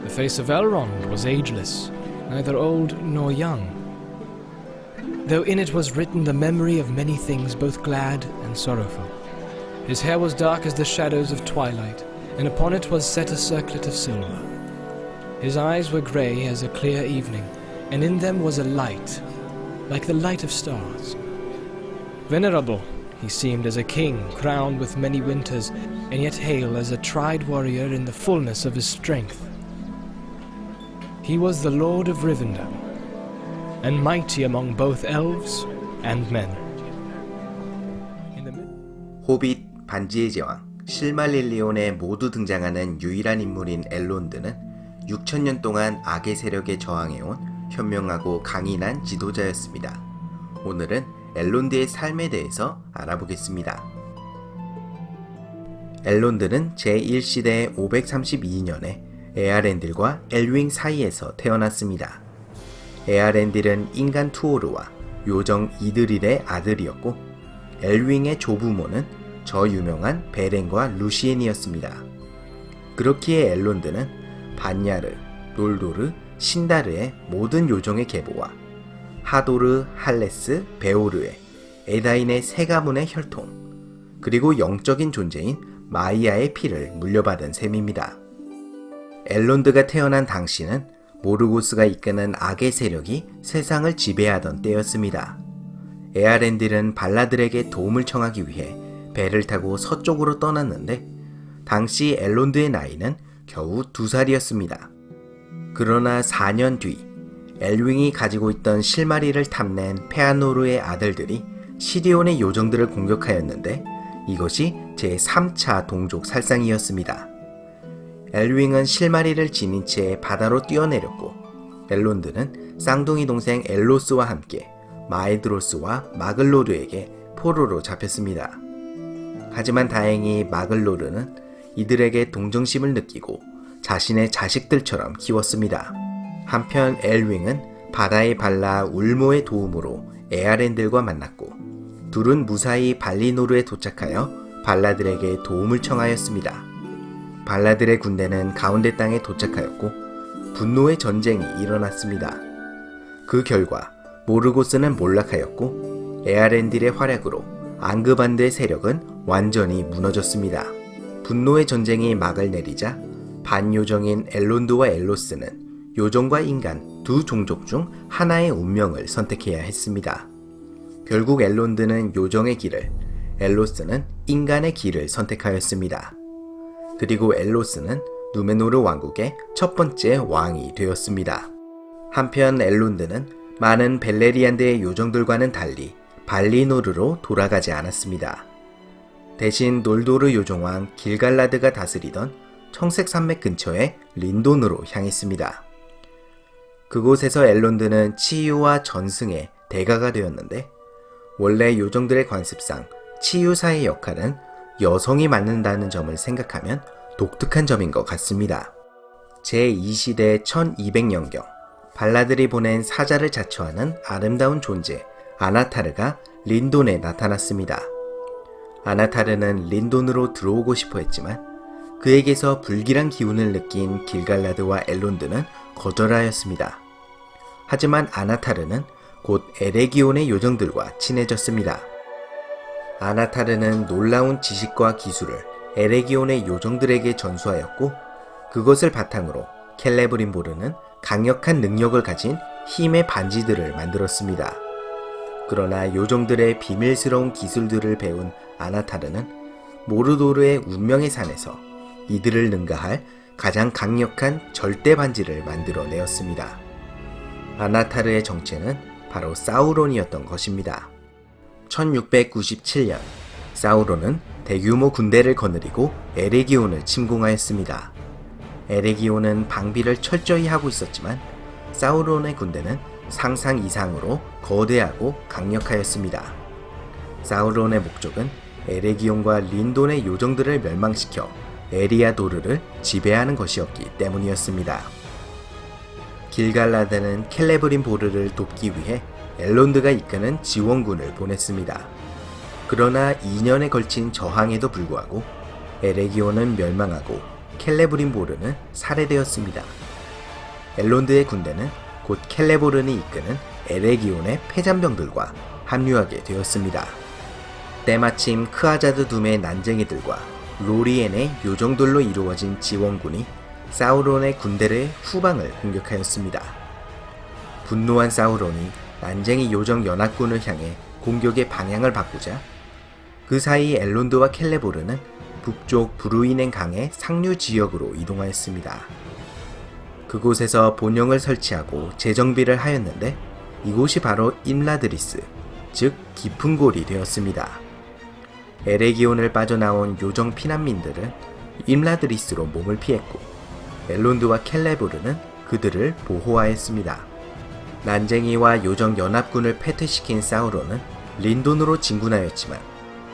The face of Elrond was ageless, neither old nor young, though in it was written the memory of many things both glad and sorrowful. His hair was dark as the shadows of twilight, and upon it was set a circlet of silver. His eyes were grey as a clear evening, and in them was a light, like the light of stars. Venerable, he seemed as a king crowned with many winters, and yet hale as a tried warrior in the fullness of his strength. He was the Lord of Rivendell, and mighty among both elves and men. 호빗, 반지의 제왕, 실마릴리온에 모두 등장하는 유일한 인물인 엘론드는 6천년 동안 악의 세력에 저항해온 현명하고 강인한 지도자였습니다. 오늘은 엘론드의 삶에 대해서 알아보겠습니다. 엘론드는 제1시대 532년에 에아렌딜과 엘윙 사이에서 태어났습니다. 에아렌딜은 인간 투오르와 요정 이드릴의 아들이었고 엘윙의 조부모는 저 유명한 베렌과 루시엔이었습니다. 그렇기에 엘론드는 반야르, 놀도르, 신다르의 모든 요정의 계보와 하도르, 할레스, 베오르의 에다인의 세 가문의 혈통, 그리고 영적인 존재인 마이아의 피를 물려받은 셈입니다. 엘론드가 태어난 당시는 모르고스가 이끄는 악의 세력이 세상을 지배하던 때였습니다. 에아렌딜은 발라들에게 도움을 청하기 위해 배를 타고 서쪽으로 떠났는데 당시 엘론드의 나이는 겨우 2살이었습니다. 그러나 4년 뒤 엘윙이 가지고 있던 실마리를 탐낸 페아노르의 아들들이 시리온의 요정들을 공격하였는데 이것이 제3차 동족 살상이었습니다. 엘윙은 실마리를 지닌 채 바다로 뛰어내렸고 엘론드는 쌍둥이 동생 엘로스와 함께 마에드로스와 마글로르에게 포로로 잡혔습니다. 하지만 다행히 마글로르는 이들에게 동정심을 느끼고 자신의 자식들처럼 키웠습니다. 한편 엘윙은 바다의 발라 울모의 도움으로 에아렌들과 만났고 둘은 무사히 발리노르에 도착하여 발라들에게 도움을 청하였습니다. 발라들의 군대는 가운데 땅에 도착하였고 분노의 전쟁이 일어났습니다. 그 결과 모르고스는 몰락하였고 에아렌딜의 활약으로 앙그반드의 세력은 완전히 무너졌습니다. 분노의 전쟁이 막을 내리자 반요정인 엘론드와 엘로스는 요정과 인간 두 종족 중 하나의 운명을 선택해야 했습니다. 결국 엘론드는 요정의 길을, 엘로스는 인간의 길을 선택하였습니다. 그리고 엘로스는 누메노르 왕국의 첫 번째 왕이 되었습니다. 한편 엘론드는 많은 벨레리안드의 요정들과는 달리 발리노르로 돌아가지 않았습니다. 대신 놀도르 요정왕 길갈라드가 다스리던 청색 산맥 근처의 린돈으로 향했습니다. 그곳에서 엘론드는 치유와 전승의 대가가 되었는데 원래 요정들의 관습상 치유사의 역할은 여성이 맡는다는 점을 생각하면 독특한 점인 것 같습니다. 제2시대 1200년경 발라들이 보낸 사자를 자처하는 아름다운 존재 아나타르가 린돈에 나타났습니다. 아나타르는 린돈으로 들어오고 싶어 했지만 그에게서 불길한 기운을 느낀 길갈라드와 엘론드는 거절하였습니다. 하지만 아나타르는 곧 에레기온의 요정들과 친해졌습니다. 아나타르는 놀라운 지식과 기술을 에레기온의 요정들에게 전수하였고 그것을 바탕으로 켈레브린보르는 강력한 능력을 가진 힘의 반지들을 만들었습니다. 그러나 요정들의 비밀스러운 기술들을 배운 아나타르는 모르도르의 운명의 산에서 이들을 능가할 가장 강력한 절대 반지를 만들어내었습니다. 아나타르의 정체는 바로 사우론이었던 것입니다. 1697년 사우론은 대규모 군대를 거느리고 에레기온을 침공하였습니다. 에레기온은 방비를 철저히 하고 있었지만 사우론의 군대는 상상 이상으로 거대하고 강력하였습니다. 사우론의 목적은 에레기온과 린돈의 요정들을 멸망시켜 에리아도르를 지배하는 것이었기 때문이었습니다. 길갈라드는 켈레브린보르를 돕기 위해 엘론드가 이끄는 지원군을 보냈습니다. 그러나 2년에 걸친 저항에도 불구하고 에레기온은 멸망하고 켈레브린보르는 살해되었습니다. 엘론드의 군대는 곧 켈레보른이 이끄는 에레기온의 패잔병들과 합류하게 되었습니다. 때마침 크아자드 둠의 난쟁이들과 로리엔의 요정들로 이루어진 지원군이 사우론의 군대를 후방을 공격하였습니다. 분노한 사우론이 난쟁이 요정 연합군을 향해 공격의 방향을 바꾸자 그 사이 엘론드와 켈레보르는 북쪽 브루이넨 강의 상류 지역으로 이동하였습니다. 그곳에서 본영을 설치하고 재정비를 하였는데 이곳이 바로 임라드리스, 즉 깊은 골이 되었습니다. 에레기온을 빠져나온 요정 피난민들은 임라드리스로 몸을 피했고 엘론드와 켈레보르는 그들을 보호하였습니다. 난쟁이와 요정 연합군을 패퇴시킨 사우론은 린돈으로 진군하였지만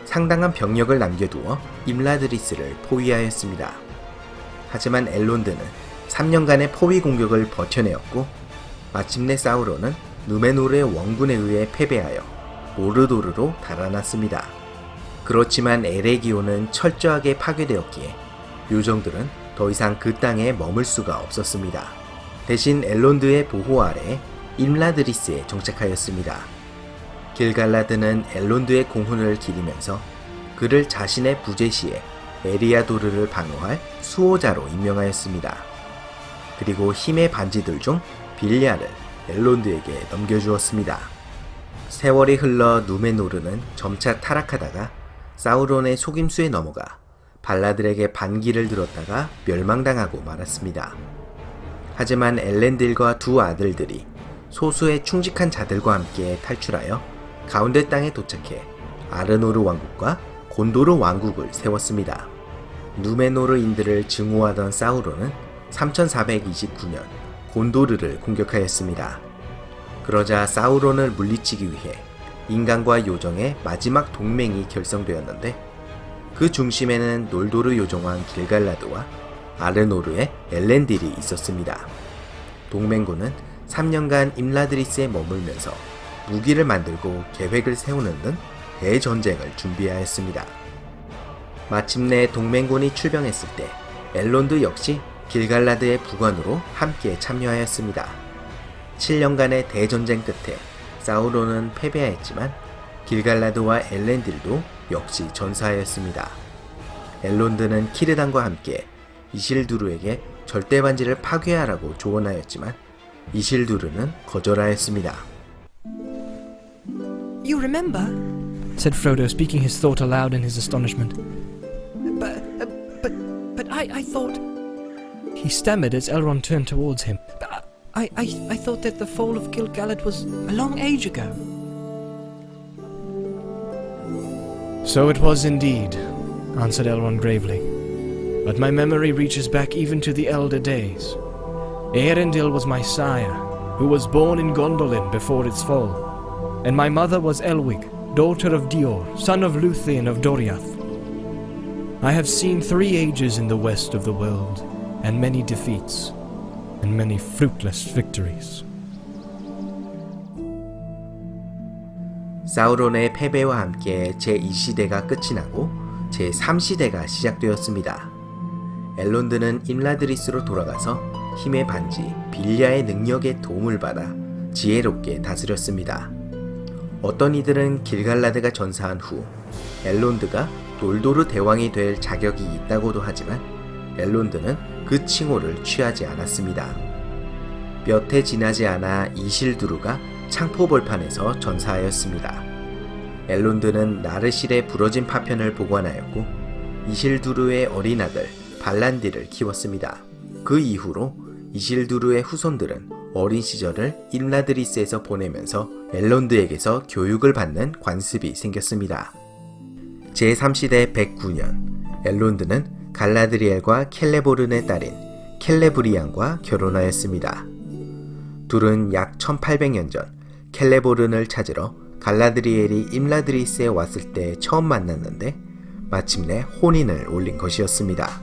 상당한 병력을 남겨두어 임라드리스를 포위하였습니다. 하지만 엘론드는 3년간의 포위 공격을 버텨내었고 마침내 사우론은 누메노르의 원군에 의해 패배하여 모르도르로 달아났습니다. 그렇지만 에레기온은 철저하게 파괴되었기에 요정들은 더 이상 그 땅에 머물 수가 없었습니다. 대신 엘론드의 보호 아래에 임라드리스에 정착하였습니다. 길갈라드는 엘론드의 공훈을 기리면서 그를 자신의 부제시에 에리아도르를 방어할 수호자로 임명하였습니다. 그리고 힘의 반지들 중 빌리아를 엘론드에게 넘겨주었습니다. 세월이 흘러 누메노르는 점차 타락하다가 사우론의 속임수에 넘어가 발라들에게 반기를 들었다가 멸망당하고 말았습니다. 하지만 엘렌딜과 두 아들들이 소수의 충직한 자들과 함께 탈출하여 가운데 땅에 도착해 아르노르 왕국과 곤도르 왕국을 세웠습니다. 누메노르인들을 증오하던 사우론은 3429년 곤도르를 공격하였습니다. 그러자 사우론을 물리치기 위해 인간과 요정의 마지막 동맹이 결성되었는데 그 중심에는 놀도르 요정왕 길갈라드와 아르노르의 엘렌딜이 있었습니다. 동맹군은 3년간 임라드리스에 머물면서 무기를 만들고 계획을 세우는 등 대전쟁을 준비하였습니다. 마침내 동맹군이 출병했을 때 엘론드 역시 길갈라드의 부관으로 함께 참여하였습니다. 7년간의 대전쟁 끝에 사우론은 패배하였지만 길갈라드와 엘렌딜도 역시 전사하였습니다. 엘론드는 키르단과 함께 이실두르에게 절대반지를 파괴하라고 조언하였지만 이실두르는 거절하였습니다. You remember? Said Frodo, speaking his thought aloud in his astonishment. But I thought... He stammered as Elrond turned towards him. I thought that the fall of Gil-galad was a long age ago. So it was indeed, answered Elrond gravely. But my memory reaches back even to the elder days. Eärendil was my sire, who was born in Gondolin before its fall, and my mother was Elwig, daughter of Dior, son of Luthien of Doriath. I have seen 3 ages in the west of the world, and many defeats, and many fruitless victories. 사우론의 패배와 함께 제2시대가 끝이 나고 제3시대가 시작되었습니다. 엘론드는 임라드리스로 돌아가서 힘의 반지 빌리아의 능력에 도움을 받아 지혜롭게 다스렸습니다. 어떤 이들은 길갈라드가 전사한 후 엘론드가 놀도르 대왕이 될 자격이 있다고도 하지만 엘론드는 그 칭호를 취하지 않았습니다. 몇 해 지나지 않아 이실두르가 창포벌판에서 전사하였습니다. 엘론드는 나르실의 부러진 파편을 보관하였고 이실두르의 어린 아들 발란딜을 키웠습니다. 그 이후로 이실두르의 후손들은 어린 시절을 임라드리스에서 보내면서 엘론드에게서 교육을 받는 관습이 생겼습니다. 제3시대 109년 엘론드는 갈라드리엘과 켈레보른의 딸인 켈레브리안과 결혼하였습니다. 둘은 약 1800년 전 켈레보른을 찾으러 갈라드리엘이 임라드리스에 왔을 때 처음 만났는데 마침내 혼인을 올린 것이었습니다.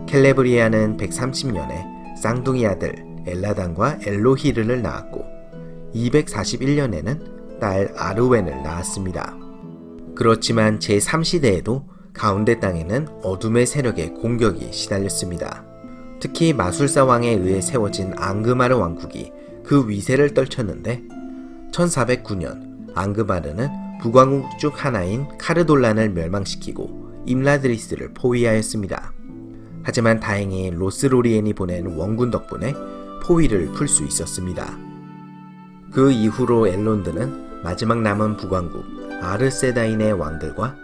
켈레브리안은 130년에 쌍둥이 아들 엘라단과 엘로히르를 낳았고 241년에는 딸 아르웬을 낳았습니다. 그렇지만 제3시대에도 가운데 땅에는 어둠의 세력의 공격이 시달렸습니다. 특히 마술사 왕에 의해 세워진 앙그마르 왕국이 그 위세를 떨쳤는데 1409년 앙그마르는 북왕국 중 하나인 카르돌란을 멸망시키고 임라드리스를 포위하였습니다. 하지만 다행히 로스로리엔이 보낸 원군 덕분에 포위를 풀 수 있었습니다. 그 이후로 엘론드는 마지막 남은 북왕국 아르세다인의 왕들과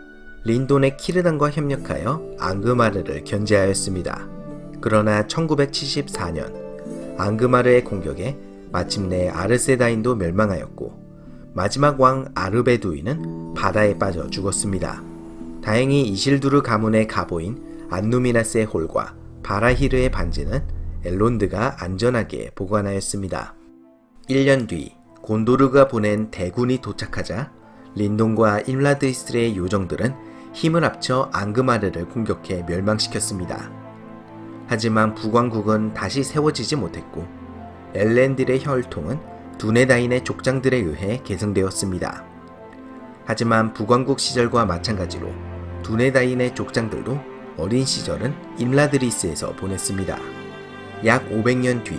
린돈의 키르단과 협력하여 앙그마르를 견제하였습니다. 그러나 1974년 앙그마르의 공격에 마침내 아르세다인도 멸망하였고 마지막 왕 아르베두이는 바다에 빠져 죽었습니다. 다행히 이실두르 가문의 가보인 안누미나스의 홀과 바라히르의 반지는 엘론드가 안전하게 보관하였습니다. 1년 뒤 곤도르가 보낸 대군이 도착하자 린돈과 임라드리스의 요정들은 힘을 합쳐 앙그마르를 공격해 멸망시켰습니다. 하지만 북왕국은 다시 세워지지 못했고 엘렌딜의 혈통은 두네다인의 족장들에 의해 계승되었습니다. 하지만 북왕국 시절과 마찬가지로 두네다인의 족장들도 어린 시절은 임라드리스에서 보냈습니다. 약 500년 뒤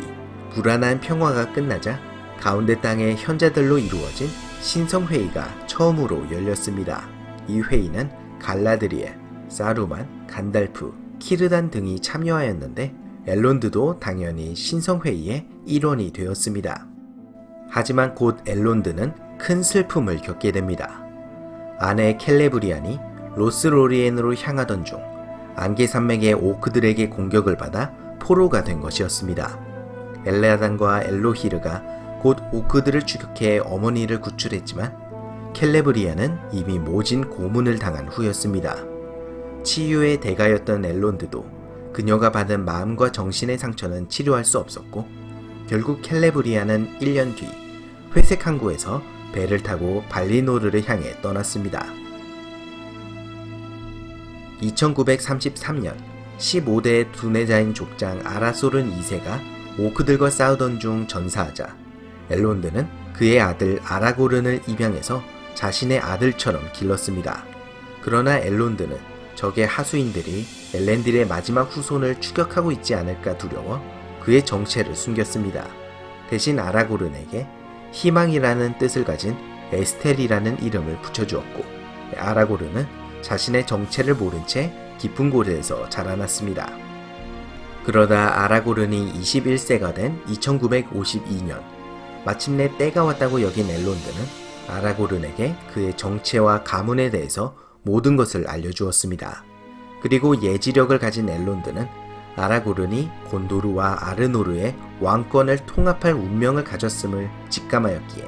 불안한 평화가 끝나자 가운데 땅의 현자들로 이루어진 신성회의가 처음으로 열렸습니다. 이 회의는 갈라드리엘, 사루만, 간달프, 키르단 등이 참여하였는데 엘론드도 당연히 신성회의의 일원이 되었습니다. 하지만 곧 엘론드는 큰 슬픔을 겪게 됩니다. 아내 켈레브리안이 로스로리엔으로 향하던 중 안개산맥의 오크들에게 공격을 받아 포로가 된 것이었습니다. 엘레아단과 엘로히르가 곧 오크들을 추격해 어머니를 구출했지만 켈레브리안은 이미 모진 고문을 당한 후였습니다. 치유의 대가였던 엘론드도 그녀가 받은 마음과 정신의 상처는 치료할 수 없었고 결국 켈레브리안은 1년 뒤 회색 항구에서 배를 타고 발리노르를 향해 떠났습니다. 2933년 15대 두네자인 족장 아라솔은 2세가 오크들과 싸우던 중 전사하자 엘론드는 그의 아들 아라고른을 입양해서 자신의 아들처럼 길렀습니다. 그러나 엘론드는 적의 하수인들이 엘렌딜의 마지막 후손을 추격하고 있지 않을까 두려워 그의 정체를 숨겼습니다. 대신 아라고른에게 희망이라는 뜻을 가진 에스텔이라는 이름을 붙여주었고 아라고른은 자신의 정체를 모른 채 깊은 곳에서 자라났습니다. 그러다 아라고른이 21세가 된 2952년 마침내 때가 왔다고 여긴 엘론드는 아라고른에게 그의 정체와 가문에 대해서 모든 것을 알려주었습니다. 그리고 예지력을 가진 엘론드는 아라고른이 곤도르와 아르노르의 왕권을 통합할 운명을 가졌음을 직감하였기에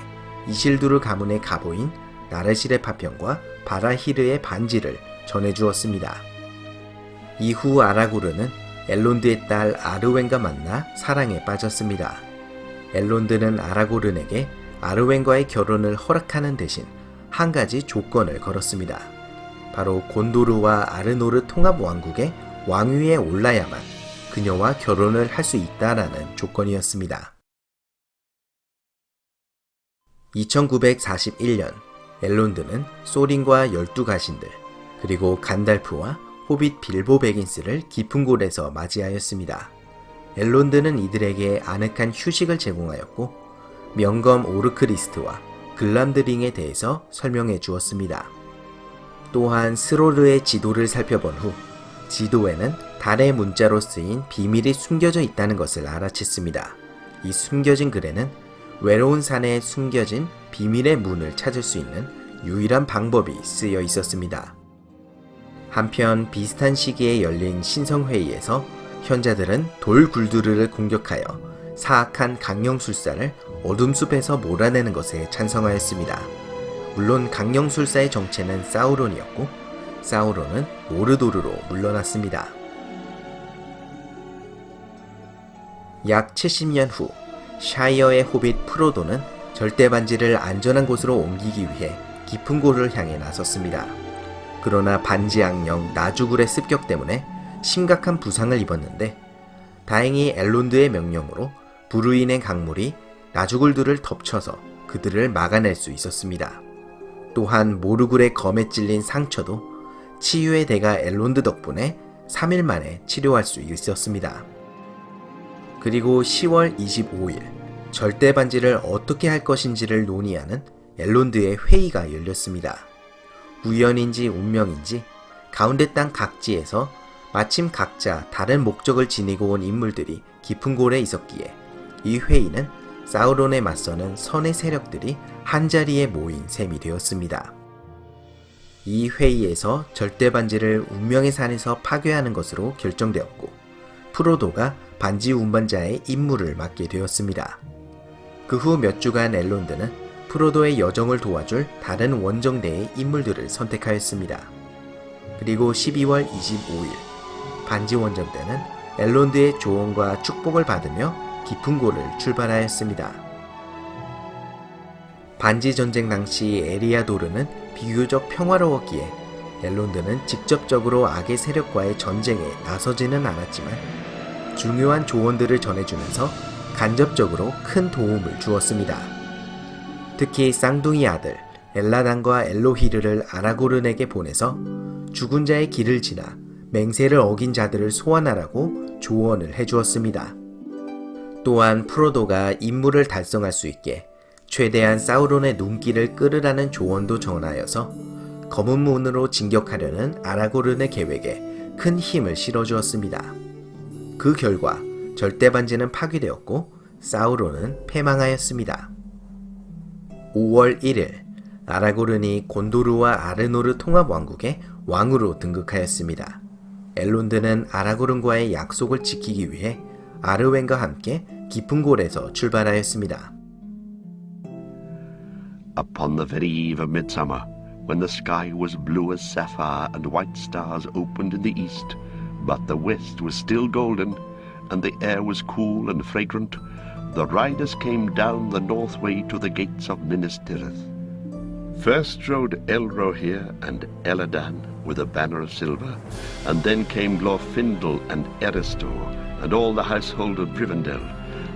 이실두르 가문의 가보인 나르실의 파편과 바라히르의 반지를 전해주었습니다. 이후 아라고르는 엘론드의 딸 아르웬과 만나 사랑에 빠졌습니다. 엘론드는 아라고른에게 아르웬과의 결혼을 허락하는 대신 한 가지 조건을 걸었습니다. 바로 곤도르와 아르노르 통합 왕국의 왕위에 올라야만 그녀와 결혼을 할 수 있다라는 조건이었습니다. 2941년 엘론드는 소린과 12가신들 그리고 간달프와 호빗 빌보 베긴스를 깊은 곳에서 맞이하였습니다. 엘론드는 이들에게 아늑한 휴식을 제공하였고 명검 오르크리스트와 글람드링에 대해서 설명해 주었습니다. 또한 스로르의 지도를 살펴본 후 지도에는 달의 문자로 쓰인 비밀이 숨겨져 있다는 것을 알아챘습니다. 이 숨겨진 글에는 외로운 산에 숨겨진 비밀의 문을 찾을 수 있는 유일한 방법이 쓰여 있었습니다. 한편 비슷한 시기에 열린 신성회의에서 현자들은 돌굴두르를 공격하여 사악한 강령술사를 어둠숲에서 몰아내는 것에 찬성하였습니다. 물론 강령술사의 정체는 사우론이었고 사우론은 모르도르로 물러났습니다. 약 70년 후 샤이어의 호빗 프로도는 절대반지를 안전한 곳으로 옮기기 위해 깊은 곳을 향해 나섰습니다. 그러나 반지 악령 나주굴의 습격 때문에 심각한 부상을 입었는데 다행히 엘론드의 명령으로 불우인의 강물이 나주굴들을 덮쳐서 그들을 막아낼 수 있었습니다. 또한 모르굴의 검에 찔린 상처도 치유의 대가 엘론드 덕분에 3일 만에 치료할 수 있었습니다. 그리고 10월 25일 절대 반지를 어떻게 할 것인지를 논의하는 엘론드의 회의가 열렸습니다. 우연인지 운명인지 가운데 땅 각지에서 마침 각자 다른 목적을 지니고 온 인물들이 깊은 골에 있었기에 이 회의는 사우론에 맞서는 선의 세력들이 한자리에 모인 셈이 되었습니다. 이 회의에서 절대 반지를 운명의 산에서 파괴하는 것으로 결정되었고 프로도가 반지 운반자의 임무를 맡게 되었습니다. 그 후 몇 주간 엘론드는 프로도의 여정을 도와줄 다른 원정대의 인물들을 선택하였습니다. 그리고 12월 25일 반지 원정대는 엘론드의 조언과 축복을 받으며 깊은 골을 출발하였습니다. 반지 전쟁 당시 에리아도르는 비교적 평화로웠기에 엘론드는 직접적으로 악의 세력과의 전쟁에 나서지는 않았지만 중요한 조언들을 전해주면서 간접적으로 큰 도움을 주었습니다. 특히 쌍둥이 아들 엘라단과 엘로히르를 아라고른에게 보내서 죽은 자의 길을 지나 맹세를 어긴 자들을 소환하라고 조언을 해주었습니다. 또한 프로도가 임무를 달성할 수 있게 최대한 사우론의 눈길을 끌으라는 조언도 전하여서 검은 문으로 진격하려는 아라고른의 계획에 큰 힘을 실어주었습니다. 그 결과 절대 반지는 파괴되었고 사우론은 패망하였습니다. 5월 1일 아라고른이 곤도르와 아르노르 통합왕국의 왕으로 등극하였습니다. 엘론드는 아라고른과의 약속을 지키기 위해 아르웬과 함께 깊은 골에서 출발하였습니다. Upon the very eve of midsummer, when the sky was blue as sapphire and white stars opened in the east, but the west was still golden, and the air was cool and fragrant, the riders came down the north way to the gates of Minas Tirith. First rode Elrohir and Eladan with a banner of silver, and then came Glorfindel and Eristor, and all the household of Rivendell,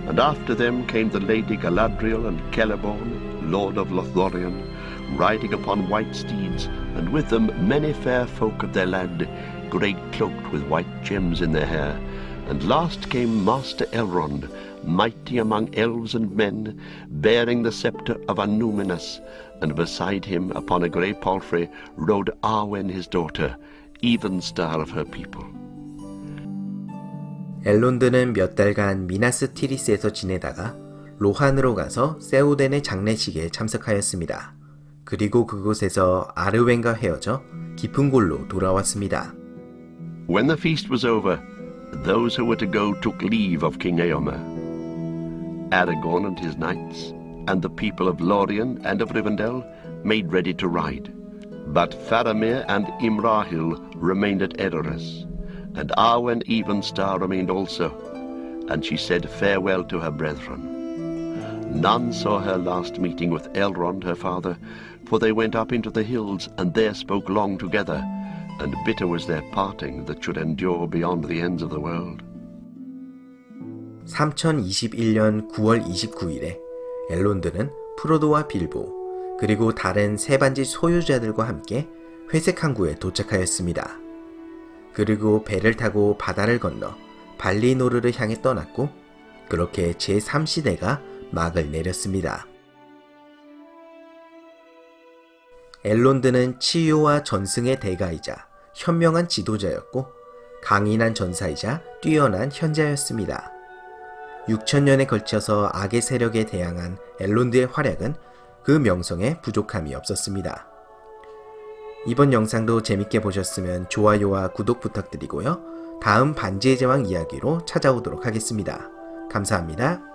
and after them came the Lady Galadriel and Celeborn, Lord of Lothlorien, riding upon white steeds, and with them many fair folk of their land, great cloaked with white gems in their hair. And last came Master Elrond, mighty among elves and men, bearing the sceptre of Annúminas, and beside him upon a grey palfrey rode Arwen his daughter, Evenstar of her people. 엘론드는 몇 달간 미나스 티리스에서 지내다가 로한으로 가서 세오덴의 장례식에 참석하였습니다. 그리고 그곳에서 아르웬과 헤어져 깊은 골로 돌아왔습니다. When the feast was over, those who were to go took leave of King Eomer. Aragorn and his knights, and the people of Lorien and of Rivendell made ready to ride. But Faramir and Imrahil remained at Edoras, and Arwen Evenstar remained also, and she said farewell to her brethren. None saw her last meeting with Elrond her father, for they went up into the hills and there spoke long together, and bitter was their parting that should endure beyond the ends of the world. 3021년 9월 29일에 엘론드는 프로도와 빌보 그리고 다른 세 반지 소유자들과 함께 회색 항구에 도착하였습니다. 그리고 배를 타고 바다를 건너 발리노르를 향해 떠났고 그렇게 제3시대가 막을 내렸습니다. 엘론드는 치유와 전승의 대가이자 현명한 지도자였고 강인한 전사이자 뛰어난 현자였습니다. 6000년에 걸쳐서 악의 세력에 대항한 엘론드의 활약은 그 명성에 부족함이 없었습니다. 이번 영상도 재밌게 보셨으면 좋아요와 구독 부탁드리고요. 다음 반지의 제왕 이야기로 찾아오도록 하겠습니다. 감사합니다.